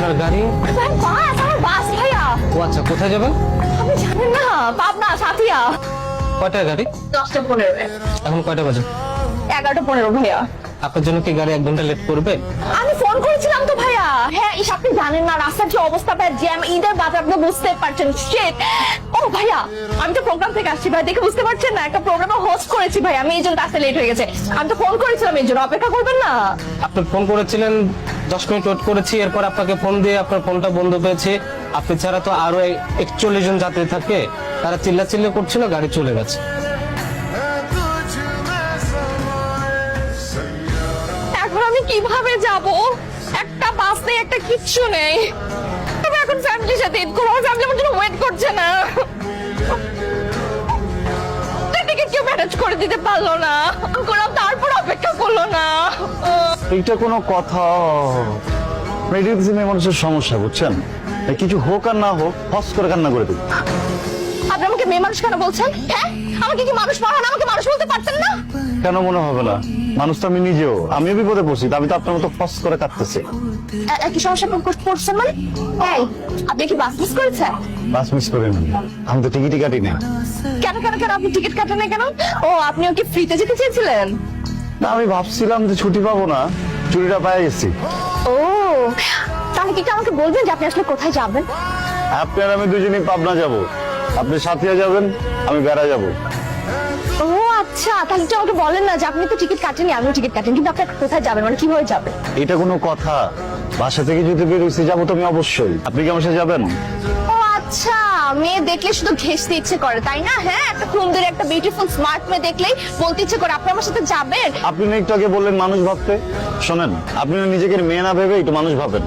আপনার গাড়ি? বাস, আমার বাস ভাইয়া। ও আচ্ছা, কোথায় যাবেন? আপনি জানেন না, পাবনা সাথিয়া। কয়টায় গাড়ি? 10:15। এখন কয়টা বাজে? 11:15 ভাইয়া। আপনার জন্য কি গাড়ি 1 ঘন্টা লেট করবে? আমি ফোন করেছিলাম তো ভাইয়া। হ্যাঁ, আপনি জানেন না রাস্তার কি অবস্থা, ভাই জ্যাম, ঈদের বাজার, আপনি বুঝতে পারছেন। শিট। ও ভাইয়া, আমি তো প্রোগ্রাম থেকে আসছি ভাই, দেখে বুঝতে পারছেন না, একটা প্রোগ্রামে হোস্ট করেছি ভাই আমি, এই জন্য আসতে লেট হয়ে গেছে। আমি তো ফোন করেছিলাম, এই জন্য অপেক্ষা করবেন না? আপনি ফোন করেছিলেন, 10 মিনিট ওয়েট করেছি, এরপর আপনাকে ফোন দিয়ে আপনার ফোনটা বন্ধ পেয়েছি। আপনি ছাড়া তো আরো 41 জন যাত্রী থাকে, তারা চিল্লাচিল্লি করছিল, গাড়ি চলে গেছে। এখন আমি কিভাবে যাব? একটা বাস নেই, একটা কিচ্ছু নেই। আমি এখন ফ্যামিলির সাথে ঈদ করবো, ফ্যামিলি আমার জন্য ওয়েট করছে না। টিকিট কেউ ম্যানেজ করে দিতে পারলো না, করলাম তারপর অপেক্ষা করলো না। এইটা কোনো কথা? মেয়ে মানুষের সমস্যা, বুঝছেন? কিছু হোক আর না হোক, হস করে কান্না করে দিই। আপনি আমাকে মেয়ে মানুষ কেন বলছেন? হ্যাঁ, আমাকে কি মানুষ মনে হয় না? আমাকে মানুষ বলতে পারতেন না? কেন মনে হবে না? মানুষ তো আমি নিজেও, আমিও বিপদে পড়ছি, আমি তো আপনার মতো ফস করে কাঁদতেছি। কি সমস্যা পড়ছেন মানে? এই, আপনি কি বাস মিস করেছেন? বাস মিস করে নি, আমি তো টিকিটই কাটি না। কেন কেন কেন আপনি টিকিট কাটেন না কেন? ও, আপনিও কি ফ্রিতে যেতে চেয়েছিলেন? না, আমি ভাবছিলাম যে ছুটি পাবো না, ছুটিটা পেয়ে গেছি। ও, তাহলে কি আমাকে বলবেন যে আপনি আসলে কোথায় যাবেন? আপনি আর আমি দুজনেই পাবনা যাব, আপনি সাথিয়া যাবেন, আমি বেড়া যাব। ও আচ্ছা, তাহলে একটু আমাকে বলেন না যে আপনি তো টিকিট কাটেননি, আমিও টিকিট কাটেন, কিন্তু আপনি কোথায় যাবেন, মানে কিভাবে যাবেন? এটা কোনো কথা? বাসা থেকে যদি বেরোইছি যাবো তো আমি অবশ্যই। আপনি কি আমার সাথে যাবেন? ও আচ্ছা, মেয়ে দেখলে শুধু ঘেঁষতে ইচ্ছে করে তাই না? হ্যাঁ, একটা সুন্দর, একটা বিউটিফুল স্মার্ট মেয়ে দেখলেই বলতে ইচ্ছে করে আপনি আমার সাথে যাবেন। আপনি না একটু আগে বললেন মানুষ ভাবতে, শোনেন, আপনি নিজেকে মেয়ে না ভেবে একটু মানুষ ভাবেন।